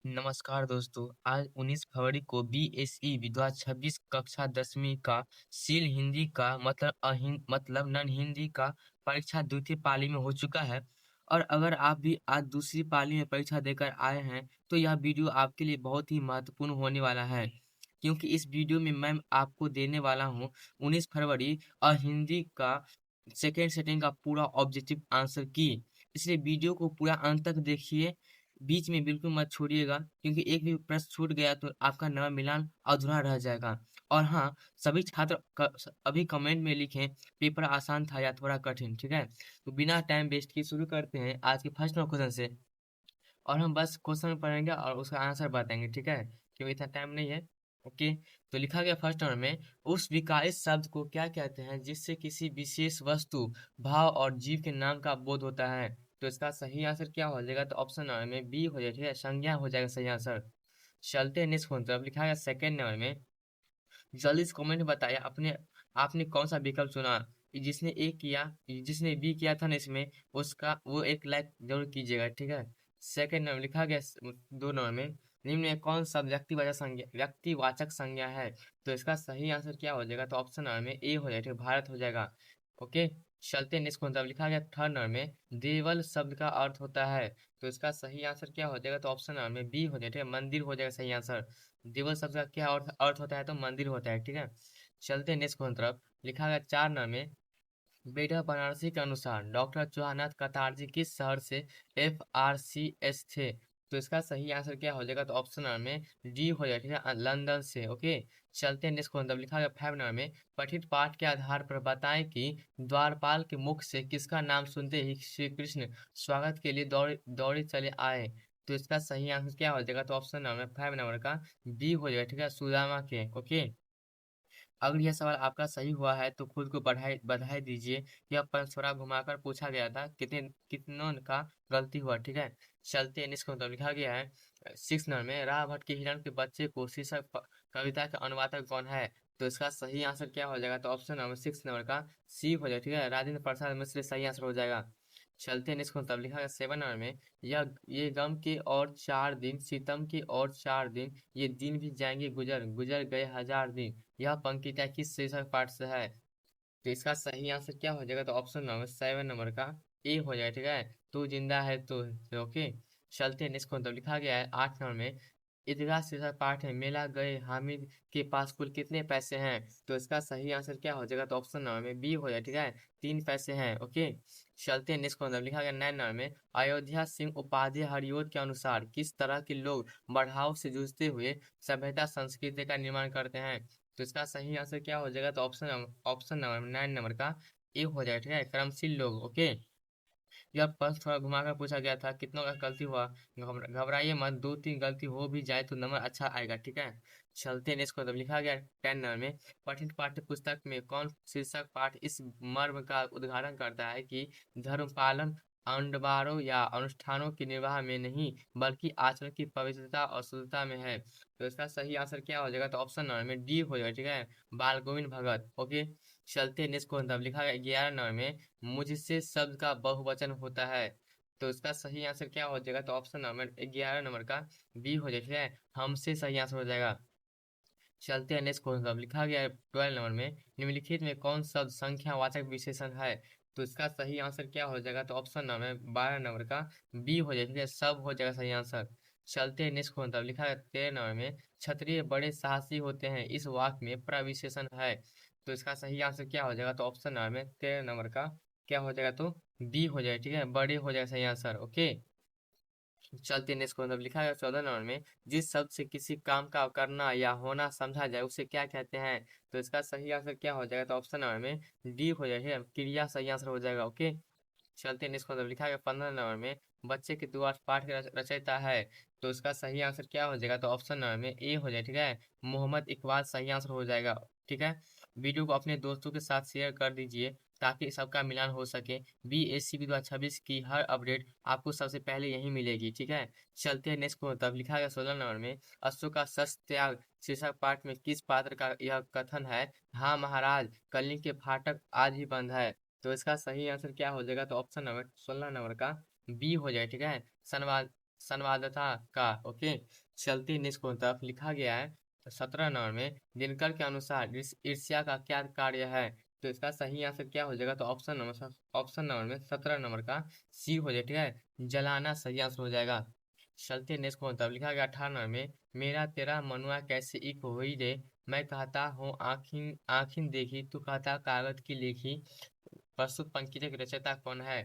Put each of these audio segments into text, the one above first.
नमस्कार दोस्तों। आज 19 फरवरी को बीएसई विद्वान 26 कक्षा 10वीं का सील हिंदी का मतलब नन हिंदी का परीक्षा द्वितीय पाली में हो चुका है। और अगर आप भी आज दूसरी पाली में परीक्षा देकर आए हैं तो यह वीडियो आपके लिए बहुत ही महत्वपूर्ण होने वाला है, क्योंकि इस वीडियो में मैं आपको देने वाला हूँ 19 फरवरी और हिंदी का सेकेंड सेटिंग का पूरा ऑब्जेक्टिव आंसर की। इसलिए वीडियो को पूरा अंत तक देखिए, बीच में बिल्कुल मत छोड़िएगा, क्योंकि एक भी प्रश्न छूट गया तो आपका नवा मिलान अधूरा रह जाएगा। और हाँ, सभी छात्र अभी कमेंट में लिखें पेपर आसान था या थोड़ा कठिन, ठीक है। तो बिना टाइम वेस्ट किए शुरू करते हैं आज के फर्स्ट क्वेश्चन से। और हम बस क्वेश्चन पढ़ेंगे और उसका आंसर बताएंगे, ठीक है, क्योंकि इतना टाइम नहीं है। ओके। तो लिखा गया फर्स्ट नंबर में, उस विकास शब्द को क्या कहते हैं जिससे किसी विशेष वस्तु, भाव और जीव के नाम का बोध होता है। तो इसका सही आंसर क्या हो जाएगा? तो ऑप्शन नंबर में बी हो जाएगा, ठीक है, संज्ञा हो जाएगा सही आंसर। चलते हैं नेक्स्ट क्वेश्चन तरफ। लिखा गया सेकंड नंबर में, जल्दी से कमेंट बताइए अपने आपने कौन सा विकल्प चुना। जिसने ए किया, जिसने बी किया था ना इसमें, उसका वो एक लाइक जरूर कीजिएगा, ठीक है। सेकंड नंबर लिखा गया दो नंबर में, निम्न में कौन सा व्यक्तिवाचक संज्ञा है। तो इसका सही आंसर क्या हो जाएगा? तो ऑप्शन नंबर में ए हो जाएगा, ठीक है, भारत हो जाएगा। ओके। चलते नेक्स्ट क्वेश्चन लिखा गया थर्ड नंबर में, देवल शब्द का अर्थ होता है। तो इसका सही आंसर क्या हो जाएगा? तो ऑप्शन नंबर में बी हो जाएगा, ठीक है, मंदिर हो जाएगा सही आंसर। देवल शब्द का क्या अर्थ होता है? तो मंदिर होता है, ठीक है। चलते हैं नेक्स्ट क्वेश्चन तरफ। लिखा गया चार नंबर में, बेटा बनारसी के अनुसार डॉक्टर चौहानाथ कतारजी किस शहर से FRCS थे। तो इसका सही आंसर क्या हो जाएगा? तो ऑप्शन नंबर में डी हो जाएगा, ठीक है, लंदन से। ओके। चलते हैं नेक्स्ट क्वेश्चन। लिखा गया फाइव नंबर में, पठित पाठ के आधार पर बताएं कि द्वारपाल के मुख से किसका नाम सुनते ही श्री कृष्ण स्वागत के लिए दौड़े दौड़े चले आए। तो इसका सही आंसर क्या हो जाएगा? तो ऑप्शन नंबर फाइव नंबर का बी हो जाएगा, ठीक है, सुदामा के। ओके। अगर यह सवाल आपका सही हुआ है तो खुद को बधाई बधाई दीजिए। यह प्रश्न थोड़ा घुमाकर पूछा गया था, कितनों का गलती हुआ, ठीक है। चलते हैं इसको, मतलब लिखा गया है सिक्स नंबर में, राह भट्ट के हिरण के बच्चे को शीर्षक कविता का अनुवादक कौन है। तो इसका सही आंसर क्या हो जाएगा? तो ऑप्शन नंबर सिक्स नंबर का सी हो जाएगा, ठीक है, राजेंद्र प्रसाद मिश्र सही आंसर हो जाएगा। चलते हैं इसको, मतलब लिखा गया सेवन नंबर में, यह ये गम के और 4 दिन, सितम के और 4 दिन, ये दिन भी जाएंगे गुजर गुजर गए 1000 दिन। यह पंक्तियाँ किस शीर्षक पाठ से है। तो इसका सही आंसर क्या हो जाएगा? तो ऑप्शन नंबर सेवन नंबर का ए हो जाएगा, ठीक है, तू जिंदा है तो। ओके। चलते हैं नेक्स्ट, मतलब लिखा गया है आठ नंबर में, ईदगाह शीर्षक पाठ है, मेला गए हामिद के पास कुल कितने पैसे हैं। तो इसका सही आंसर क्या हो जाएगा? तो ऑप्शन नंबर में बी हो जाएगा, ठीक है, 3 पैसे हैं। ओके। चलते हैं नेक्स्ट, मतलब लिखा गया नाइन नंबर में, अयोध्या सिंह उपाध्याय हरिओं के अनुसार किस तरह के लोग बढ़ाव से जूझते हुए सभ्यता संस्कृति का निर्माण करते हैं। तो इसका सही आंसर क्या हो जाएगा? तो ऑप्शन नंबर नाइन नंबर का ए हो जाएगा, ठीक है, कर्मशील लोग। ओके। यह प्रश्न थोड़ा घुमाकर पूछा गया था, कितनों का गलती हुआ। घबराइए मत, 2-3 गलती हो भी जाए तो नंबर अच्छा आएगा, ठीक है। चलते हैं इसको, तब लिखा गया टेन नंबर में, पठित पाठ्य पुस्तक में कौन शीर्षक पाठ इस मर्म का उद्घाटन करता है कि धर्म पालन अंडवारों या अनुष्ठानों के निर्वाह में नहीं बल्कि आचरण की पवित्रता और शुद्धता में है। तो इसका सही आंसर क्या हो जाएगा? तो ऑप्शन नंबर में डी हो जाएगा, ठीक है, बाल गोविंद भगत। ओके। चलते हैं नेक्स्ट को, तब लिखा गया 11 नंबर में, मुझसे शब्द का बहुवचन होता है। तो इसका सही आंसर क्या हो जाएगा? तो ऑप्शन नंबर 11 नंबर का बी हो जाएगा, ठीक है, हमसे सही आंसर हो जाएगा। चलते हैं नेक्स्ट क्वेश्चन, अब लिखा गया है 12 नंबर में, निम्नलिखित में कौन शब्द संख्यावाचक विशेषण है। तो इसका सही आंसर क्या हो जाएगा? तो ऑप्शन नंबर 12 नंबर का बी हो जाएगा, ठीक है, सब हो जाएगा सही आंसर। चलते हैं नेक्स्ट क्वेश्चन, अब लिखा है 13 नंबर में, क्षत्रिय बड़े साहसी होते हैं इस वाक्य में प्रविशेषण है। तो इसका सही आंसर क्या हो जाएगा? तो ऑप्शन नंबर में 13 नंबर का क्या हो जाएगा? तो बी हो जाएगा, ठीक है, बड़े हो जाएगा सही आंसर। ओके। चलते नेक्स्ट को, मतलब लिखा है 14 नंबर में, जिस शब्द से किसी काम का करना या होना समझा जाए उसे क्या कहते हैं। तो इसका सही आंसर क्या हो जाएगा? तो ऑप्शन नंबर में डी हो जाएगा, क्रिया सही आंसर हो जाएगा। ओके। चलते नेक्स्ट को, मतलब लिखा है 15 नंबर में, बच्चे के द्वारा पाठ के रचयिता है। तो इसका सही आंसर क्या हो जाएगा? तो ऑप्शन नंबर में ए हो जाएगा, ठीक है, मोहम्मद इकबाल सही आंसर हो जाएगा। ठीक है। वीडियो को अपने दोस्तों के साथ शेयर कर दीजिए ताकि सबका मिलान हो सके। BSc 2026 की हर अपडेट आपको सबसे पहले यहीं मिलेगी, ठीक है। चलते हैं नेक्स्ट को, तब लिखा गया 16 नंबर में, अश्व का शस्त्र त्याग शीर्षक पाठ में किस पात्र का यह कथन है, हाँ महाराज कलिंग के फाटक आज ही बंद है। तो इसका सही आंसर क्या हो जाएगा? तो ऑप्शन नंबर 16 नंबर का बी हो जाएगा, ठीक है, संवाददाता का। ओके, चलते नेक्स्ट की तरफ लिखा गया है 17 नंबर में, दिनकर के अनुसार ईर्ष्या का क्या कार्य है? तो इसका सही आंसर क्या हो जाएगा? तो ऑप्शन नंबर में 17 नंबर का सी हो जाएगा, ठीक है, जलाना सही आंसर हो जाएगा। चलते नेक्स्ट को तब लिखा गया 18 नंबर में, मेरा तेरा मनुआ कैसे एक होई रे, मैं कहता हूँ आखिन आखिन देखी, तू कहता कागज की लेखी, प्रस्तुत पंक्ति के रचयिता कौन है?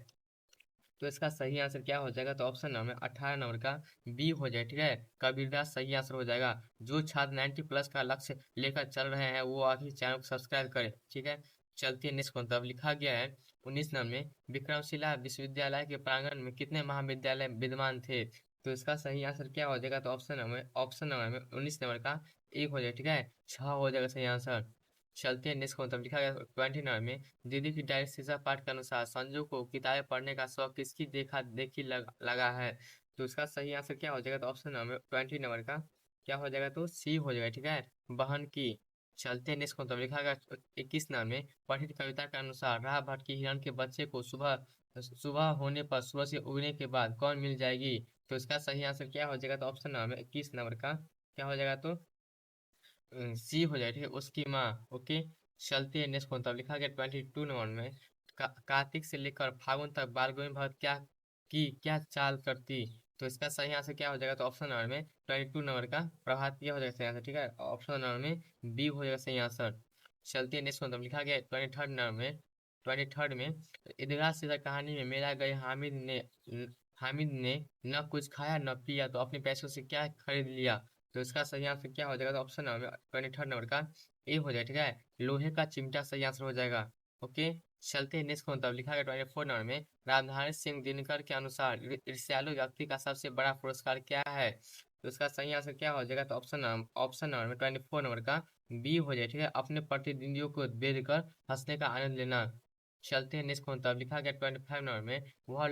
तो इसका सही आंसर क्या हो जाएगा? तो ऑप्शन नंबर 18 नंबर का बी हो जाए, ठीक है, कबीरदास सही आंसर हो जाएगा। जो छात्र 90 प्लस का लक्ष्य लेकर चल रहे हैं वो आखिर चैनल को सब्सक्राइब करें, ठीक है। चलते नेक्स्ट को तब लिखा गया है 19 नंबर में, विक्रमशिला विश्वविद्यालय के प्रांगण में कितने महाविद्यालय विद्यमान थे? तो इसका सही आंसर क्या हो जाएगा? तो ऑप्शन नंबर में 19 नंबर का एक हो जाएगा, ठीक है, 6 हो जाएगा सही आंसर। चलते हैं नेक्स्ट को तब लिखा गया 20 नंबर में, दीदी की डायरी शीशा पाठ के अनुसार संजू को किताबें पढ़ने का शौक किसकी देखा देखी लगा है? तो इसका सही आंसर क्या हो जाएगा? तो ऑप्शन नंबर 20 नंबर का क्या हो जाएगा? तो सी हो जाएगा, ठीक है, बहन की। चलते हैं नेक्स्ट को तब लिखा गया 21 नंबर में, पठित कविता के अनुसार राह भटकी हिरण के बच्चे को सुबह सुबह होने पर सूरज के उगने के बाद कौन मिल जाएगी? तो इसका सही आंसर क्या हो जाएगा? तो ऑप्शन नंबर 21 नंबर का क्या हो जाएगा? तो सी हो जाए, ठीक है, उसकी माँ। ओके, चलते हैं नेक्स्ट तब लिखा गया 22 नंबर में, कार्तिक से लेकर फागुन तक बाल गोविंद भगत क्या चाल करती? तो इसका सही आंसर क्या हो जाएगा? तो ऑप्शन नंबर में 22 नंबर का प्रभात क्या हो जाएगा सही आंसर, ठीक है, ऑप्शन नंबर में बी हो जाएगा सही आंसर। चलते हैं नेक्स्ट तब लिखा गया 23rd में ईदगाह सीधा कहानी में मेरा गए हामिद ने न कुछ खाया न पिया तो अपने पैसों से क्या खरीद लिया? तो इसका सही आंसर क्या हो जाएगा? तो ऑप्शन नंबर 23rd नंबर का ए हो जाएगा, ठीक है, लोहे का चिमटा सही आंसर हो जाएगा। ओके, चलते हैं नेक्स्ट तब लिखा गया 24 नंबर में, रामधारी सिंह दिनकर के अनुसार ईर्ष्यालु व्यक्ति का सबसे बड़ा पुरस्कार क्या है? तो इसका सही आंसर क्या हो जाएगा? तो ऑप्शन नंबर में 24 नंबर का बी हो जाए, ठीक है, अपने प्रतिद्वंदियों को बेद कर हंसने का आनंद लेना। चलते हैं नेक्स्ट तब लिखा गया 25 नंबर में, वह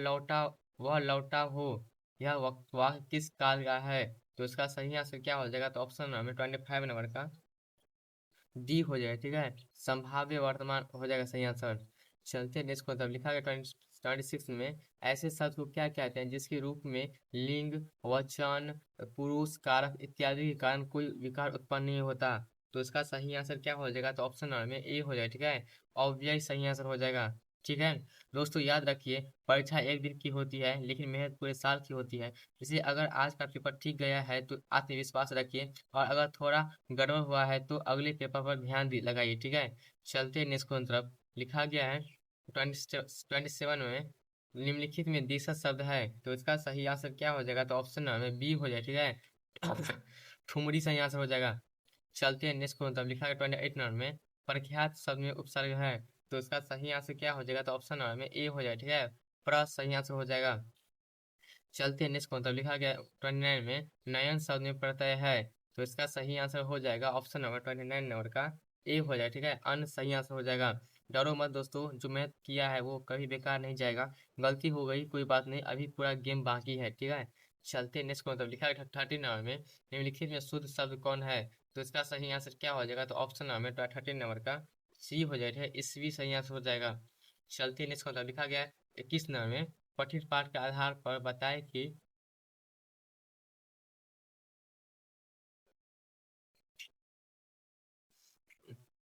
लौटा हो, यह वाक्य किस काल का है? तो इसका सही आंसर क्या हो जाएगा? तो ऑप्शन नंबर 25 नंबर का डी हो जाएगा, ठीक है, संभाव्य वर्तमान हो जाएगा सही आंसर। चलते हैं नेक्स्ट को तब लिखा गया 26 में, ऐसे शब्द को क्या कहते हैं जिसके रूप में लिंग, वचन, पुरुष, कारक इत्यादि के कारण कोई विकार उत्पन्न नहीं होता? तो इसका सही आंसर क्या हो जाएगा? तो ऑप्शन नंबर में ए हो जाएगा, ठीक है, ऑब्वियस सही आंसर हो जाएगा। ठीक है दोस्तों, याद रखिए परीक्षा एक दिन की होती है लेकिन मेहनत पूरे साल की होती है। इसलिए अगर आज का पेपर ठीक गया है तो आत्मविश्वास रखिए, और अगर थोड़ा गड़बड़ हुआ है तो अगले पेपर पर ध्यान लगाइए, ठीक है। चलते हैं नेक्स्ट क्वेश्चन तरफ। लिखा गया है 27 में, निम्नलिखित में द्विशब्द शब्द है, तो इसका सही आंसर क्या हो जाएगा? तो ऑप्शन में बी हो जाए, ठीक है, ठुमरी सही आंसर हो जाएगा। चलते हैं नेक्स्ट क्वेश्चन तरफ। लिखा है 28 नंबर में, प्रख्यात शब्द में उपसर्ग है, तो इसका सही आंसर क्या हो जाएगा? तो ऑप्शन नंबर में ए हो जाए, ठीक है, प्र सही आंसर हो जाएगा। चलते हैं नेक्स्ट को तब लिखा गया 29 में, नयन शब्द में प्रत्यय है, तो इसका सही आंसर हो जाएगा ऑप्शन नंबर 29 नंबर का ए हो जाएगा, ठीक है, अन सही आंसर हो जाएगा। डरो मत दोस्तों, जो मैंने किया है वो कभी बेकार नहीं जाएगा। गलती हो गई कोई बात नहीं, अभी पूरा गेम बाकी है, ठीक है। चलते हैं नेक्स्ट को तब लिखा है 30 नंबर में, निम्नलिखित में शुद्ध शब्द कौन है? तो इसका सही आंसर क्या हो जाएगा? तो ऑप्शन नंबर 30 नंबर का सी हो जाएगा, ईस्वी सही आंसर हो जाएगा। चलते हैं नेक्स्ट को तब लिखा गया 21 नंबर में, पठित पाठ के आधार पर बताएं कि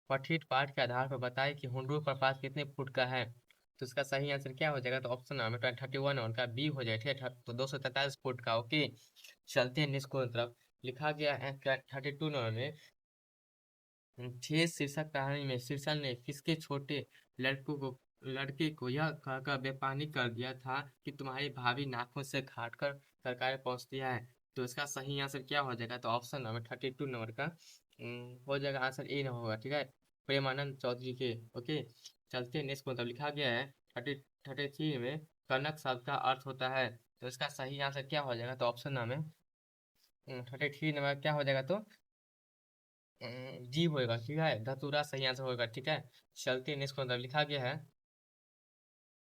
पठित पाठ के आधार पर बताएं कि हुंडरू प्रपात कितने फुट का है? तो इसका सही आंसर क्या हो जाएगा? तो ऑप्शन नंबर 31 और का बी हो जाए, ठीक है, तो 243 फुट का। ओके, चलते हैं नेक्स्ट की तरफ। लिखा गया है 32 नंबर में, छह शीर्षक कहानी में शीर्षक ने किसके छोटे लड़के को यह कहकर बेपानी कर दिया था कि तुम्हारी भाभी नाखून से काट कर सरकार पहुंच दिया है? तो इसका सही आंसर क्या हो जाएगा? तो ऑप्शन नंबर 32 नंबर का हो जाएगा आंसर ए ना होगा, ठीक है, प्रेमानंद चौधरी के। ओके, चलते हैं नेक्स्ट को, मतलब लिखा गया है 33 में, कनक शब्द का अर्थ होता है, तो इसका सही आंसर क्या हो जाएगा? तो ऑप्शन नंबर 33 नंबर क्या हो जाएगा? तो जी होएगा, ठीक है, धतूरा सही आंसर होगा, ठीक है। चलते नेक्स्ट को अंदर लिखा गया है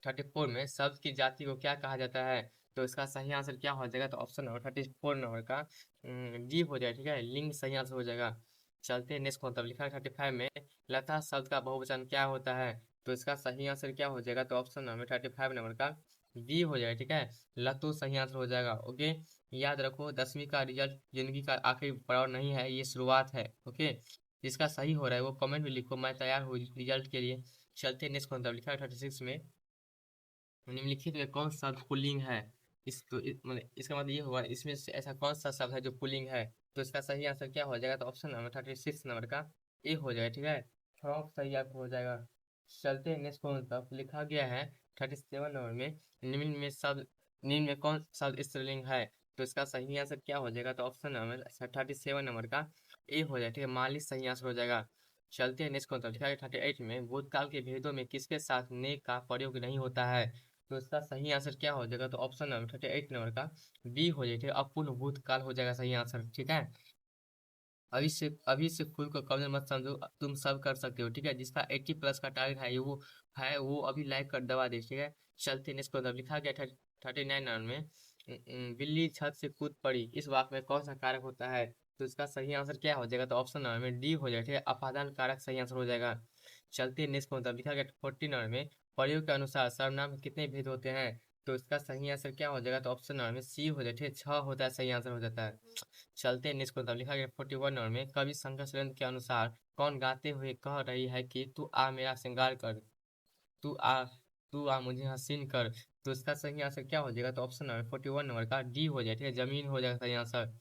34 में, शब्द की जाति को क्या कहा जाता है? तो इसका सही आंसर क्या हो जाएगा? तो ऑप्शन नंबर 34 नंबर का डी हो जाएगा, ठीक है, लिंग सही आंसर हो जाएगा। चलते हैं नेक्स्ट को अंदर लिखा है 35 में, लता शब्द का बहुवचन क्या होता है? तो इसका सही आंसर क्या हो जाएगा? तो ऑप्शन नंबर 35 नंबर का बी हो जाएगा, ठीक है, लतू सही आंसर हो जाएगा। ओके, याद रखो 10वीं का रिजल्ट जिंदगी का आखिरी पड़ाव नहीं है, ये शुरुआत है। ओके, जिसका सही हो रहा है वो कमेंट में लिखो, मैं तैयार हूँ रिजल्ट के लिए। चलते नेक्स्ट कौन लिखा है 36 में, निम्नलिखित में कौन सा पुल्लिंग है। मतलब इसका मतलब ये हुआ इसमें से ऐसा कौन सा शब्द है जो पुल्लिंग है। तो इसका सही आंसर क्या हो जाएगा, तो ऑप्शन नंबर 36 नंबर का ए हो जाएगा। ठीक है, फ्रॉक सही आपको हो जाएगा। चलते हैं नेक्स्ट कौन सा लिखा गया है 37 नंबर में, निम्न में कौन शब्द स्त्रीलिंग है। तो इसका सही आंसर क्या हो जाएगा, तो ऑप्शन नंबर 37 नंबर का ए हो जाएगा। ठीक है, मालिश सही आंसर हो जाएगा। चलते हैं नेक्स्ट कौन सा लिखा है 38 में, भूतकाल के भेदों में किसके साथ ने का प्रयोग नहीं होता है। तो इसका सही आंसर क्या हो जाएगा, तो ऑप्शन नंबर 38 नंबर का बी हो जाएगा। अपूर्ण भूतकाल हो जाएगा सही आंसर। ठीक है, अभी से खुद को कमजोर मत समझो, तुम सब कर सकते हो। ठीक है, जिसका 80 प्लस का टारगेट है वो अभी लाइक कर दबा दे। ठीक है, चलते नेक्स्ट को लिखा गया 39 नंबर में, बिल्ली छत से कूद पड़ी, इस वाक्य में कौन सा कारक होता है। तो इसका सही आंसर क्या हो जाएगा, तो ऑप्शन नंबर में डी हो जाएगा। ठीक है, अपादान कारक सही आंसर हो जाएगा। चलते नेक्स्ट को लिखा गया 40 नंबर में, प्रयोग के अनुसार सर्वनाम के कितने भेद होते हैं। तो इसका सही आंसर क्या हो जाएगा, तो ऑप्शन नंबर में सी हो जाएगा। ठीक है, 6 होता है सही आंसर हो जाता है। चलते हैं नेक्स्ट को लिखा गया 41 नंबर में, कवि शंकर सुरेंद्र के अनुसार कौन गाते हुए कह रही है कि तू आ मेरा श्रृंगार कर, तू आ तू आ मुझे हसीन कर। तो इसका सही आंसर क्या हो जाएगा, तो ऑप्शन नंबर 41 नंबर का डी हो जाएगा। ठीक है, जमीन हो जाएगा सही आंसर।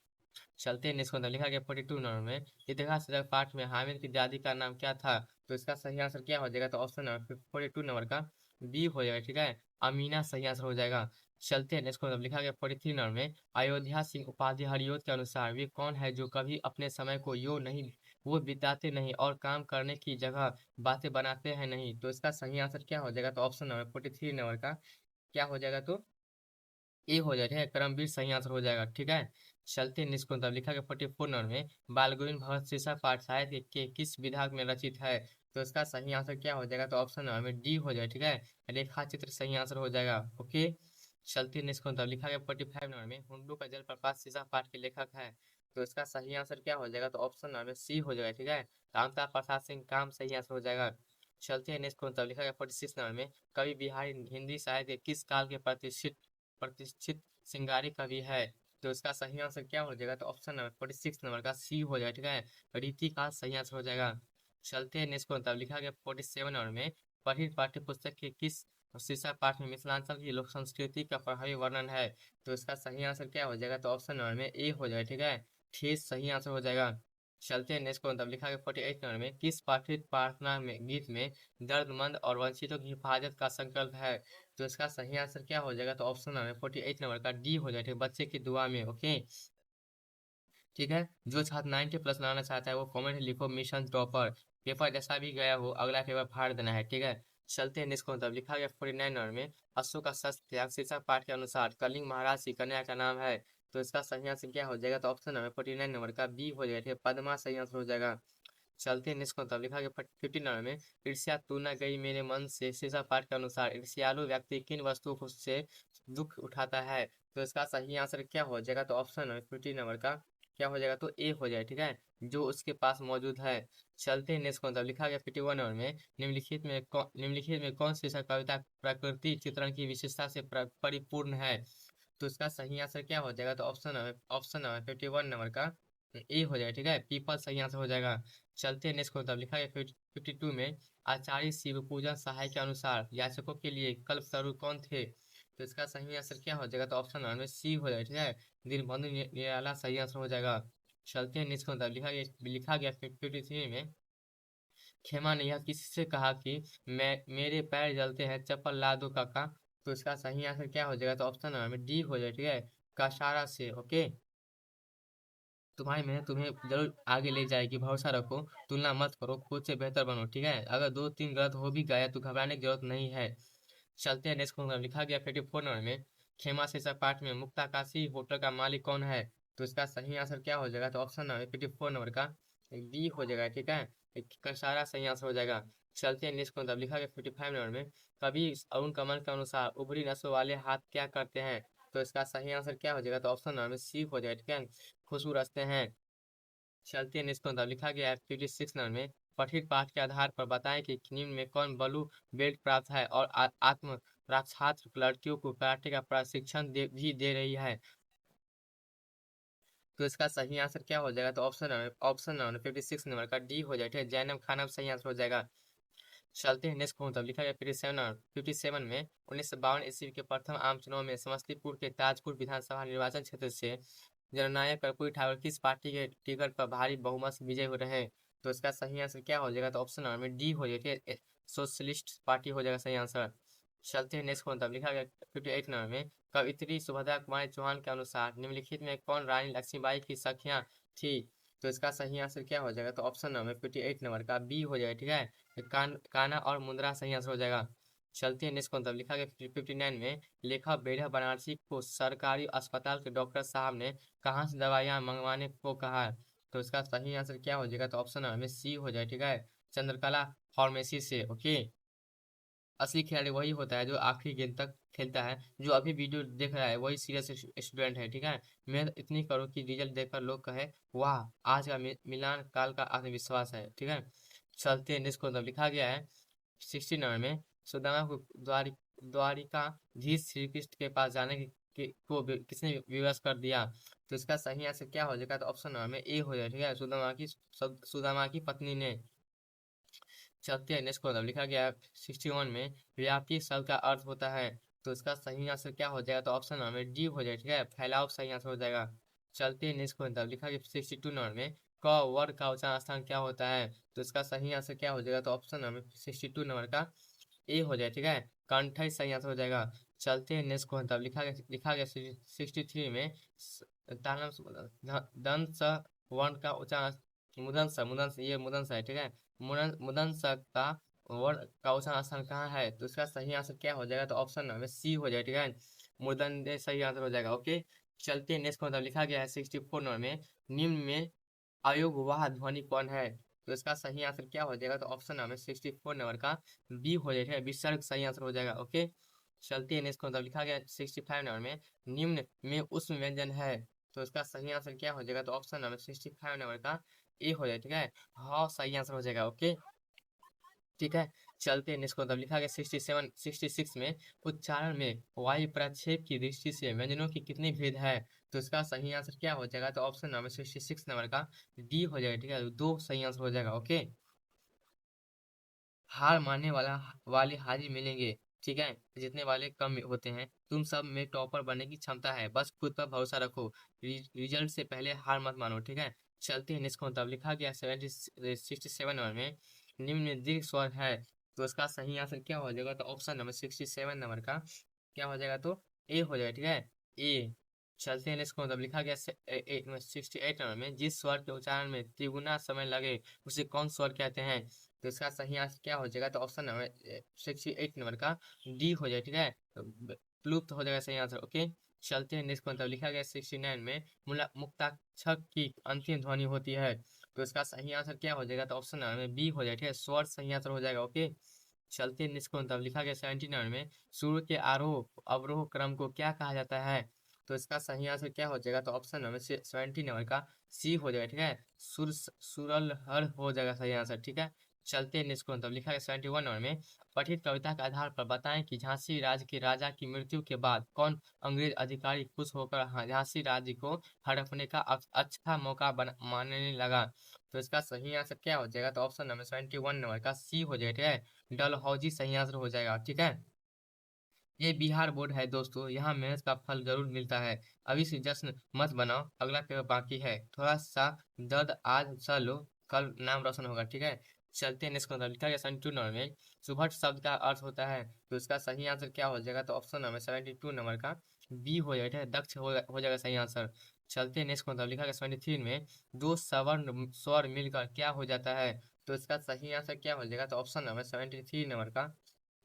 चलते हैं नेक्स्ट को लिखा गया 42 नंबर में, इतिहास पाठ में हामिद की दादी का नाम क्या था। तो इसका सही आंसर क्या हो जाएगा, तो ऑप्शन नंबर 42 नंबर का बी हो जाएगा। ठीक है, अमीना सही आंसर हो जाएगा। चलते हैं नेक्स्ट को लिखा गया 43 नंबर में, अयोध्या सिंह उपाधि हरियोत के अनुसार वे कौन है जो कभी अपने समय को यो नहीं वो बिताते नहीं और काम करने की जगह बातें बनाते हैं नहीं। तो इसका सही आंसर क्या हो जाएगा, तो ऑप्शन नंबर 43 नंबर का क्या हो जाएगा, तो ए हो जाएगा। ठीक है, कर्मवीर सही आंसर हो जाएगा। ठीक है, चलते हैं निष्कुंतल तब लिखा गया 44 नंबर में, बाल गोविंद भगत शीर्षा पाठ साहित्य के किस विभाग में रचित है। तो इसका सही आंसर क्या हो जाएगा, तो ऑप्शन नंबर में डी हो जाएगा। ठीक है, रेखा चित्र सही आंसर हो जाएगा। ओके, चलते हैं निष्कुंतल तब लिखा गया 45 नंबर में, हुंडू का जल प्रपात शीर्षा पाठ के लेखक है। तो इसका सही आंसर क्या हो जाएगा, तो ऑप्शन नंबर में सी हो जाएगा। ठीक है, रामता प्रसाद सिंह काम सही आंसर हो जाएगा। चलते हैं नेक्स्ट तब लिखा गया 46 नंबर में, कवि बिहारी हिंदी साहित्य के किस काल के प्रतिष्ठित सिंगारी कवि है। तो इसका सही आंसर क्या हो जाएगा, तो ऑप्शन नंबर 46 नंबर का सी हो जाएगा। ठीक है, रीति का सही आंसर हो जाएगा। चलते हैं नेक्स्ट को तब लिखा गया 47 नंबर में, पठित पाठ्य पुस्तक के किस शीर्षक पाठ में मिथिलांचल की लोक संस्कृति का प्रभावी वर्णन है। तो इसका सही आंसर क्या हो जाएगा, तो ऑप्शन नंबर में ए हो जाएगा। ठीक है, ठेस सही आंसर हो जाएगा। चलते हैं नेक्स्ट को तब लिखा गया 48 नंबर में, किस पाठित प्रार्थना में गीत में दर्दमंद और वंचितों की हिफाजत का संकल्प है। तो इसका सही आंसर क्या हो जाएगा, तो ऑप्शन नंबर 48 नंबर का डी हो जाएगा। बच्चे की दुआ में। ओके, ठीक है, जो छात्र 90 प्लस लाना चाहता है वो कमेंट लिखो मिशन टॉपर, पेपर जैसा भी गया हो अगला पेपर फाड़ देना है। ठीक है, चलते हैं इसको तब लिखा गया 49 नंबर में, अशोक का शस्त्र त्याग शीर्षक पाठ के अनुसार कलिंग महाराज की कन्या का नाम है। तो इसका सही आंसर क्या हो जाएगा, तो ऑप्शन नंबर 49 नंबर का बी हो जाएगा। ठीक है, पद्मा सही आंसर हो जाएगा। चलते हैं इसको तब लिखा गया 50 नंबर में, ईर्ष्या तू न गई मेरे मन से शीर्षक पाठ के अनुसार ईर्ष्यालु व्यक्ति किन वस्तुओं से दुख उठाता है। तो इसका सही आंसर क्या हो जाएगा, तो ऑप्शन नंबर 50 नंबर का क्या हो जाएगा, तो ए हो जाएगा। ठीक है, जो उसके पास मौजूद है। चलते हैं नेक्स्ट को तब लिखा गया 51 नंबर में, निम्नलिखित में कौन सी कविता प्रकृति चित्रण की विशेषता से परिपूर्ण है। तो इसका सही आंसर क्या हो जाएगा, तो ऑप्शन नंबर 51 नंबर का ए हो जाएगा। ठीक है, पीपल सही आंसर हो जाएगा। चलते हैं नेक्स्ट को तब लिखा गया 52 में, आचार्य शिव पूजन सहाय के अनुसार याचकों के लिए कल्पतरु कौन थे। तो इसका सही आंसर क्या हो जाएगा, तो ऑप्शन नंबर में सी हो जाएगा। ठीक है, दीनबंधु निराला सही आंसर हो जाएगा। चलते हैं नेक्स्ट को तब लिखा गया 53 में, खेमा ने यह किससे कहा कि मैं मेरे पैर जलते हैं चप्पल ला दो काका। तो इसका सही आंसर क्या हो जाएगा, तो ऑप्शन नंबर में डी हो जाएगा। ठीक है, कशारा से। ओके, तुम्हारी मेहनत तुम्हें जरूर आगे ले जाएगी, भरोसा रखो, तुलना मत करो, खुद से बेहतर बनो। ठीक है, अगर दो तीन गलत हो भी गया तो घबराने की जरूरत नहीं है। चलते हैं नेक्स्ट क्वेश्चन लिखा गया 54 नंबर में, खेमा शीर्षक पाठ में मुक्ताकाशी होटल का मालिक कौन है। तो इसका सही आंसर क्या हो जाएगा, तो ऑप्शन नंबर 54 नंबर का बी हो जाएगा। ठीक है, का सारा सही आंसर हो जाएगा। चलते हैं नेक्स्ट क्वेश्चन लिखा गया 55 नंबर में, कवि अरुण कमल के अनुसार उभरी नसों वाले हाथ क्या करते हैं। तो इसका सही आंसर क्या हो जाएगा, तो ऑप्शन नंबर में सी हो जाएगा। ठीक है, खुशबू रचते हैं। चलते हैं नेक्स्ट क्वेश्चन लिखा गया है 56 नंबर में, पठित पाठ के आधार पर बताएं कि निम्न में कौन ब्लू बेल्ट प्राप्त है और आत्म छात्र लड़कियों को कराटे का प्रशिक्षण भी दे रही है। तो इसका सही आंसर क्या हो जाएगा? तो ऑप्शन 56 नंबर का डी हो जाएगा। जैनब खानम सही आंसर हो जाएगा। चलते हैं नेक्स्ट कौन था लिखा गया 57 में 1952 ईस्वी के प्रथम आम चुनाव में समस्तीपुर के ताजपुर विधानसभा निर्वाचन क्षेत्र से जननायक कर्पूरी ठाकुर किस पार्टी के टिकट पर भारी बहुमत से विजय हो रहे हैं? तो इसका सही आंसर क्या हो जाएगा? तो ऑप्शन नंबर में डी हो जाएगा, सोशलिस्ट पार्टी हो जाएगा सही आंसर। चलते हैं नेक्स्ट कौन था लिखा गया 58 नंबर में कवित्री सुभद्रा कुमारी चौहान के अनुसार निम्नलिखित में कौन रानी लक्ष्मीबाई की सखियां थी? तो इसका सही आंसर क्या हो जाएगा? तो ऑप्शन नंबर 58 नंबर का बी हो जाएगा। ठीक है, काना और मुंद्रा सही आंसर हो जाएगा। चलते हैं नेक्स्ट कौन लिखा गया 59 में लेखक बेढ़ा बनारसी को सरकारी अस्पताल के डॉक्टर साहब ने कहाँ से दवाइयाँ मंगवाने को कहा है? तो इसका सही आंसर क्या हो जाएगा? तो ऑप्शन नंबर में सी हो जाए। ठीक है, चंद्रकला फार्मेसी से। ओके, असली खिलाड़ी वही होता है जो आखिरी गेंद तक खेलता है। जो अभी वीडियो देख रहा है वही सीरियस स्टूडेंट है। ठीक है, मेहनत इतनी करो कि रिजल्ट देखकर लोग कहे वाह, आज का मिलान काल का आत्मविश्वास है। ठीक है, चलते हैं नेक्स्ट को लिखा गया है 69 में सुदामा को द्वारिकाधीश श्री कृष्ण के पास जाने किसने विवश कर दिया? तो इसका सही आंसर क्या हो जाएगा? तो ऑप्शन नंबर में ए हो जाएगा। ठीक है, सुदामा की पत्नी ने। चलते हैं नेक्स्ट क्वेश्चन लिखा गया है 61 में व्यापी शब्द का अर्थ होता है। तो इसका सही आंसर क्या हो जाएगा? तो ऑप्शन नंबर डी हो जाएगा। ठीक है, फैलाव सही आंसर हो जाएगा। चलते हैं नेक्स्ट क्वेश्चन लिखा गया 62 नंबर में क वर्ग का उच्चारण स्थान क्या होता है? तो इसका सही आंसर क्या हो जाएगा? तो ऑप्शन नंबर 62 नंबर का ए हो जाए। ठीक है, कंठई सही आंसर हो जाएगा। चलते हैं नेक्स्ट क्वेश्चन लिखा गया 63 में तालम दंत स वर्ण का उच्चारण मुदन स ये मुदन स है। ठीक है, मुदन स का वर्ण का उच्चारण स्थान कहाँ है? तो इसका सही आंसर क्या हो जाएगा? तो ऑप्शन नंबर सी हो जाएगा। ठीक है, मुदन दे सही आंसर हो जाएगा। ओके, चलते हैं नेक्स्ट क्वेश्चन लिखा गया है 64 नंबर में निम्न में अयोगवाह ध्वनि कौन है? तो इसका सही आंसर क्या हो जाएगा? तो ऑप्शन नंबर 64 नंबर का बी हो जाएगा, विसर्ग सही आंसर हो जाएगा। ओके, चलते हैं नेक्स्ट मतलब लिखा गया 65 नंबर में निम्न में उष्म व्यंजन है। तो इसका सही आंसर क्या हो जाएगा? तो ऑप्शन नंबर 65 नंबर का ए हो जाएगा। ठीक है, हाँ सही आंसर हो जाएगा। ओके, ठीक है, चलते हैं नेक्स्ट मतलब लिखा गया 66 में उच्चारण में वायु प्रक्षेप की दृष्टि से व्यंजनों की कितनी भेद है? तो इसका सही आंसर क्या हो जाएगा? तो ऑप्शन नंबर 66 नंबर का डी हो जाएगा। ठीक है, दो सही आंसर हो जाएगा। ओके, हार मानने वाले हारी मिलेंगे। ठीक है, जितने वाले कम होते हैं। तुम सब में टॉपर बनने की क्षमता है, बस खुद पर भरोसा रखो। रिजल्ट से पहले हार मत मानो। ठीक है, चलते हैं नेक्स्ट मतलब लिखा गया 67 नंबर में निम्न में दीर्घ स्वर है। तो इसका सही आंसर क्या हो जाएगा? तो ऑप्शन नंबर 67 नंबर का क्या हो जाएगा? तो ए हो जाएगा। ठीक है, ए। चलते हैं नेक्स्ट मतलब लिखा गया 68 नंबर में जिस स्वर के उच्चारण में त्रिगुना समय लगे उसे कौन स्वर कहते हैं? तो इसका सही आंसर क्या हो जाएगा? तो ऑप्शन नंबर 68 नंबर का डी हो जाएगा। ठीक है, प्लुप्त हो जाएगा सही आंसर। ओके, चलते हैं नेक्स्ट मतलब लिखा गया 69 में मुक्ताक्षर की अंतिम ध्वनि होती है। तो इसका सही आंसर क्या हो जाएगा? तो ऑप्शन नंबर में बी हो जाएगा। ठीक है, स्वर सही आंसर हो जाएगा। ओके, चलते हैं नेक्स्ट मतलब लिखा गया 79 में सूर्य के आरोह अवरोह क्रम को क्या कहा जाता है? तो इसका सही आंसर क्या हो जाएगा? तो ऑप्शन नंबर 70 नंबर का सी हो जाएगा। ठीक है, सुरल हर हो जाएगा सही आंसर। ठीक है, चलते हैं नेक्स्ट मतलब लिखा है 71 नंबर में पठित कविता के आधार पर बताएं कि झांसी राज्य के राजा की मृत्यु के बाद कौन अंग्रेज अधिकारी खुश होकर झांसी राज्य को हड़पने का अच्छा मौका मानने लगा? तो इसका सही आंसर क्या हो जाएगा? तो ऑप्शन नंबर 71 नंबर का सी हो जाएगा। ठीक है, डलहौजी सही आंसर हो जाएगा। ठीक है, ये बिहार बोर्ड है दोस्तों, यहाँ मेहनत का फल जरूर मिलता है। अभी से जश्न मत बनाओ, अगला पेपर बाकी है। थोड़ा सा दर्द आज सह लो, कल नाम रोशन होगा। ठीक है, चलते हैं नेक्स्ट मतलब लिखा गया 72 नंबर में सुभट शब्द का अर्थ होता है। तो इसका सही आंसर क्या हो जाएगा? तो ऑप्शन नंबर 72 नंबर का बी हो जाएगा। ठीक है, दक्ष हो जाएगा सही आंसर। चलते हैं नेक्स्ट मतलब लिखा गया 73 में दो सवर्ण स्वर मिलकर क्या हो जाता है? तो इसका सही आंसर क्या हो जाएगा? तो ऑप्शन नंबर 73 नंबर का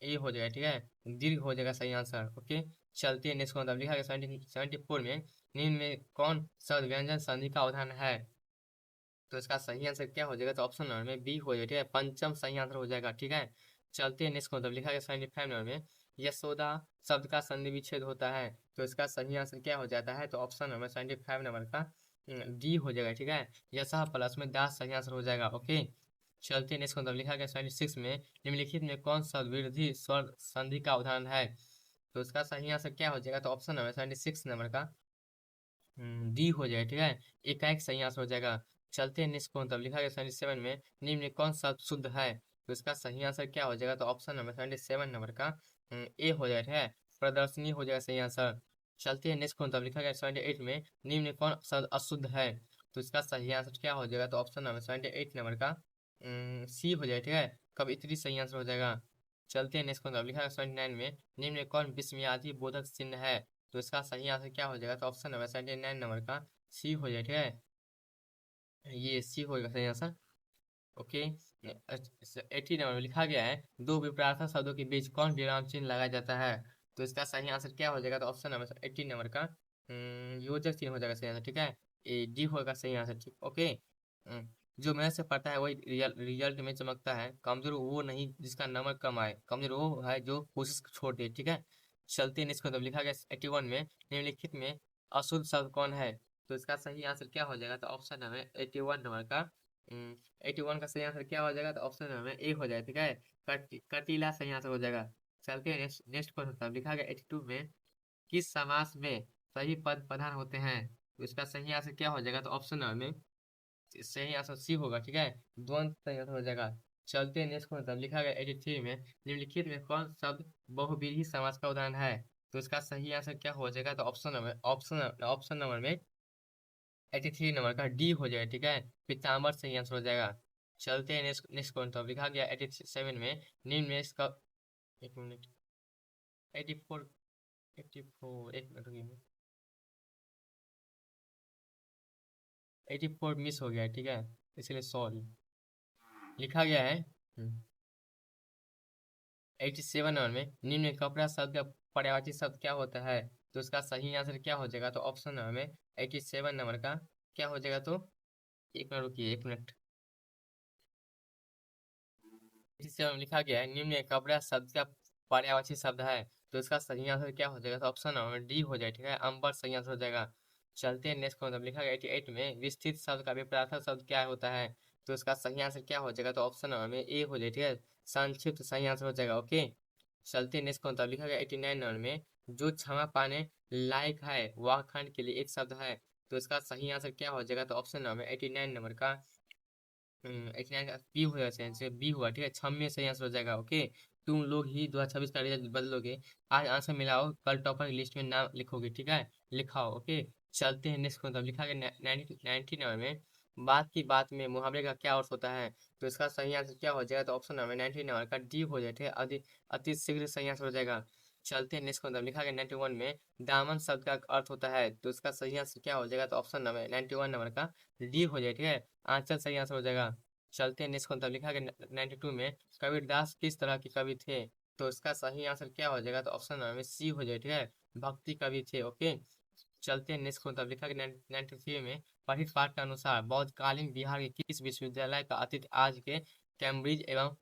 ए हो जाएगा। ठीक है, दीर्घ हो जाएगा सही आंसर। ओके, चलते हैं नेक्स्ट मतलब लिखा गया 74 में निम्न में कौन शब्द व्यंजन संधि का उदाहरण है? तो इसका सही आंसर क्या हो जाएगा? तो ऑप्शन नंबर में बी हो जाएगा। ठीक है, पंचम सही आंसर हो जाएगा। ठीक है, चलते हैं नेक्स्ट मतलब लिखा गया 75 नंबर में यशोदा शब्द का संधि विच्छेद होता है। तो इसका सही आंसर क्या हो जाता है? तो ऑप्शन नंबर 75 नंबर का डी हो जाएगा। ठीक है, यशः प्लस में दास सही आंसर हो जाएगा। ओके, चलते नेक्स्ट मतलब लिखा गया 76 में निम्नलिखित में कौन सा वृद्धि स्वर संधि का उदाहरण है? तो इसका सही आंसर क्या हो जाएगा? तो ऑप्शन नंबर 76 नंबर का डी हो जाएगा, ठीक है। एकाएक सही आंसर हो जाएगा। चलते हैं नेक्स्ट को, तब लिखा गया 77 में निम्न में कौन सा शुद्ध है? तो इसका सही आंसर क्या हो जाएगा? तो ऑप्शन नंबर 77 नंबर का ए हो जाएगा, ठीक है। प्रदर्शनी हो जाएगा सही आंसर। चलते हैं नेक्स्ट को, तब लिखा गया 78 में निम्न में कौन शब्द अशुद्ध है? तो इसका सही आंसर क्या हो जाएगा? तो ऑप्शन नंबर 78 नंबर का सी हो जाएगा, ठीक है। कवियत्री सही आंसर हो जाएगा। चलते हैं नेक्स्ट को, तब लिखा गया 79 में निम्न में कौन विस्मयादि बोधक चिन्ह है? तो इसका सही आंसर क्या हो जाएगा? तो ऑप्शन नंबर 79 नंबर का सी हो जाए, ठीक है। ये सी होगा सही आंसर। ओके। 80 नंबर में लिखा गया है दो विपरीतार्थक शब्दों के बीच कौन विराम चिन्ह लगाया जाता है? तो इसका सही आंसर क्या हो जाएगा? तो ऑप्शन नंबर 80 नंबर का योजक चिन्ह हो जाएगा सही आंसर, ठीक है। ए डी होगा सही आंसर, ठीक। ओके। जो मेहनत से पढ़ता है वही रिजल्ट में चमकता है। कमजोर वो नहीं जिसका नंबर कम आए, कमजोर वो है जो कोशिश छोड़ दे, ठीक है। चलते हैं इसको, तब लिखा गया 81 में निम्नलिखित में अशुद्ध शब्द कौन है? तो इसका सही आंसर क्या हो जाएगा? तो ऑप्शन नंबर 81 नंबर का 81 का सही आंसर क्या हो जाएगा? तो ऑप्शन नंबर ए हो जाएगा, ठीक है। कटीला सही आंसर हो जाएगा। चलते हैं नेक्स्ट नेक्स्ट क्वेश्चन, तब लिखा गया 82 में किस समास में सही पद प्रधान होते हैं? तो इसका सही आंसर क्या हो जाएगा? तो ऑप्शन नंबर में सही आंसर सी होगा, ठीक है। द्वंद्व सही आंसर हो जाएगा। चलते हैं नेक्स्ट क्वेश्चन, तब लिखा गया 83 में निम्नलिखित में कौन शब्द बहुव्रीहि समास का उदाहरण है? तो इसका सही आंसर क्या हो जाएगा? तो ऑप्शन नंबर में 83 नंबर का डी हो जाएगा, ठीक है। पीताम्बर सही आंसर हो जाएगा। चलते हैं नेक्स्ट नेक्स्ट क्वेश्चन, तो लिखा गया 87 में निम्न में इसका एक मिनट 84 84 एक मिनट रुकिए, 84 मिस हो गया है, ठीक है। इसलिए सॉरी। लिखा गया है 87 नंबर में निम्न में कपड़ा शब्द का पर्यायवाची शब्द क्या होता है? तो इसका सही आंसर क्या हो जाएगा? तो ऑप्शन नंबर में 87 नंबर का क्या हो जाएगा? तो एक मिनट रुकिए, एक मिनट। 87 में लिखा गया है निम्न में कपड़ा शब्द का पर्यायवाची शब्द है। तो इसका सही आंसर क्या हो जाएगा? तो ऑप्शन नंबर डी हो जाएगा, ठीक है। अंबर सही आंसर हो जाएगा। चलते हैं नेक्स्ट, मतलब लिखा गया 88 में विस्तृत शब्द का विपरीतार्थक शब्द क्या होता है? तो इसका सही आंसर क्या हो जाएगा? तो ऑप्शन नंबर में ए हो जाएगा, ठीक है। संक्षिप्त सही आंसर हो जाएगा। ओके। चलते हैं नेक्स्ट, मतलब लिखा गया 89 नंबर में जो क्षमा पाने लायक है वह खंड के लिए एक शब्द है। तो इसका सही आंसर क्या हो जाएगा? तो ऑप्शन नंबर 89 नंबर का 89 का बी हो जाएगा, आंसर बी हुआ, ठीक है। छह सही आंसर हो जाएगा। ओके। तुम लोग ही 2026 का रिजल्ट बदलोगे। आज आंसर मिलाओ, कल टॉपर की लिस्ट में नाम लिखोगे, ठीक है। लिखाओ। ओके। चलते हैं नेक्स्ट, मतलब लिखा गया 90 नंबर में बात की बात में मुहावरे का क्या अर्थ होता है? तो इसका सही आंसर क्या हो जाएगा? तो ऑप्शन नंबर 90 नंबर का डी हो जाए, ठीक है। अति शीघ्र सही आंसर हो जाएगा। चलते हैं नेक्स्ट, मतलब लिखा गया 91 में दामन शब्द का अर्थ होता है। तो इसका सही आंसर क्या हो जाएगा? तो ऑप्शन नंबर 91 नंबर का डी हो जाए, ठीक है। आंचल सही आंसर हो जाएगा। चलते हैं नेक्स्ट, मतलब लिखा गया 92 में कबीरदास किस तरह के कवि थे? तो इसका सही आंसर क्या हो जाएगा? तो ऑप्शन नंबर में सी हो जाए, ठीक है। भक्ति कवि थे। ओके। चलते हैं नेक्स्ट, मतलब लिखा गया 93 में पठित पाठ के अनुसार बौद्धकालीन बिहार के किस विश्वविद्यालय का अतीत आज के कैम्ब्रिज एवं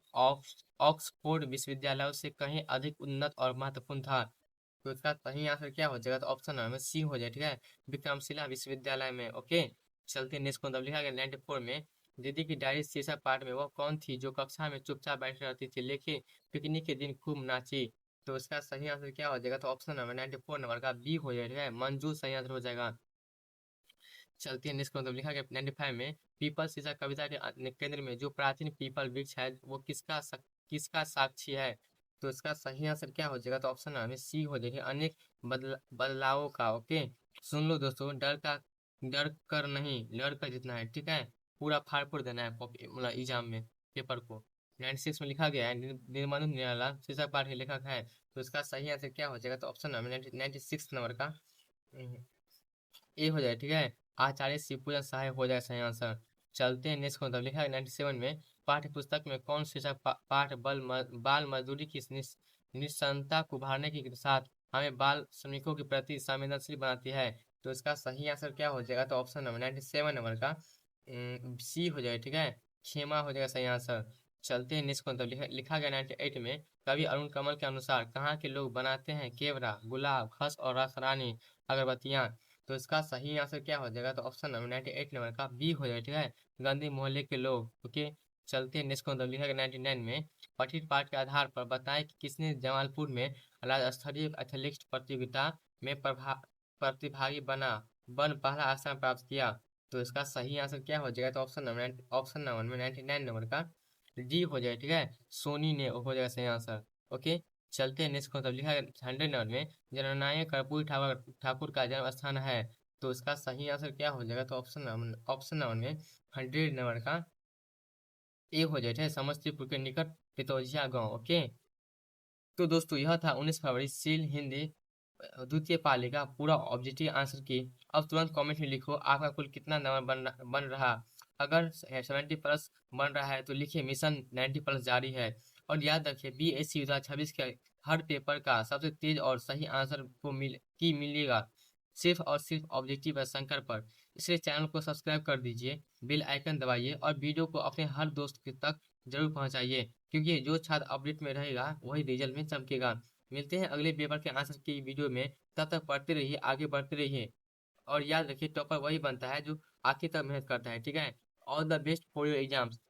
ऑक्सफोर्ड विश्वविद्यालयों से कहीं अधिक उन्नत और महत्वपूर्ण था? तो इसका सही आंसर क्या हो जाएगा? तो ऑप्शन नंबर में सी हो जाए, ठीक है। विक्रमशिला विश्वविद्यालय में। ओके। चलते हैं नेक्स्ट, मतलब लिखा गया 94 में दीदी की डायरी शीर्षक पाठ में वह कौन थी जो कक्षा में चुपचाप बैठी रहती थी लेकिन पिकनिक के दिन खूब नाची? तो इसका सही आंसर क्या हो जाएगा? तो ऑप्शन नंबर 94 नंबर का बी हो जाएगा, ठीक है। मंजू सही आंसर हो जाएगा। चलती है नेक्स्ट, मतलब लिखा गया 95 में पीपल शीर्षक कविता के केंद्र में जो प्राचीन पीपल वृक्ष है वो किसका साक्षी है? तो इसका सही आंसर क्या हो जाएगा? तो ऑप्शन नंबर सी हो जाएगा, अनेक बदलावों का। ओके। सुन लो दोस्तों, डर कर नहीं लड़ कर जीतना है, ठीक है। पूरा फाड़ फोड़ देना है मतलब एग्जाम में, पेपर को। 96 में लिखा गया है निर्मल निराला शीर्षक पाठ के लेखक है। तो इसका सही आंसर क्या हो जाएगा? तो ऑप्शन नंबर 96 नंबर का ए हो जाए, ठीक है। आचार्य शिवपूजन सहाय हो जाए सही आंसर। चलते हैं नेक्स्ट, मतलब लिखा है 97 में पाठ्य पुस्तक में कौन शीर्षक पाठ बाल मजदूरी की निस्संता को उभारने के साथ हमें बाल श्रमिकों के प्रति संवेदनशील बनाती है? तो इसका सही आंसर क्या हो जाएगा? तो ऑप्शन नंबर 97 नंबर का सी हो जाएगा, ठीक है। खेमा हो जाएगा सही आंसर। चलते हैं नेक्स्ट, मतलब लिखा गया 98 में कवि अरुण कमल के अनुसार कहाँ के लोग बनाते हैं केवड़ा गुलाब खस और रासरानी अगरबत्तियां? तो इसका सही आंसर क्या हो जाएगा? तो ऑप्शन नंबर 98 नंबर का बी हो जाएगा, ठीक है। गांधी मोहल्ले के लोग। ओके। चलते हैं नेक्स्ट, मतलब लिखा गया 99 में पठित पाठ के आधार पर बताएं कि किसने जमालपुर में राज्य स्तरीय एथलेटिक्स प्रतियोगिता में प्रतिभागी बना वन पहला स्थान प्राप्त किया। तो इसका सही आंसर क्या हो जाएगा? तो ऑप्शन नंबर में 99 नंबर का डी हो जाएगा। ठीक है, सोनी ने हो जाएगा सही आंसर। ओके, चलते हैं नेक्स्ट को। तब लिखा है 100 नंबर में जननायक कर्पूरी ठाकुर ठाकुर का जन्म स्थान है। तो इसका सही आंसर क्या हो जाएगा? तो ऑप्शन नंबर में 100 नंबर का ए हो जाए। ठीक है, समस्तीपुर के निकट पितौजिया गाँव। ओके, तो दोस्तों यह था 19 फरवरी सील हिंदी द्वितीय पाली का पूरा ऑब्जेक्टिव आंसर की। अब तुरंत कमेंट में लिखो आपका कुल कितना नंबर बन रहा। अगर 70 प्लस बन रहा है तो लिखिए मिशन 90 प्लस जारी है। और याद रखिए BSc 2026 के हर पेपर का सबसे तेज और सही आंसर को मिलेगा सिर्फ और सिर्फ ऑब्जेक्टिव शंकर पर। इसलिए चैनल को सब्सक्राइब कर दीजिए, बेल आइकन दबाइए और वीडियो को अपने हर दोस्त के तक जरूर पहुंचाइए, क्योंकि जो छात्र अपडेट में रहेगा वही रिजल्ट में चमकेगा। मिलते हैं अगले पेपर के आंसर की वीडियो में। तब तक पढ़ते रहिए, आगे बढ़ते रहिए। और याद रखिए टॉपर वही बनता है जो आखिर तक मेहनत करता है। ठीक है, all the best for your exams.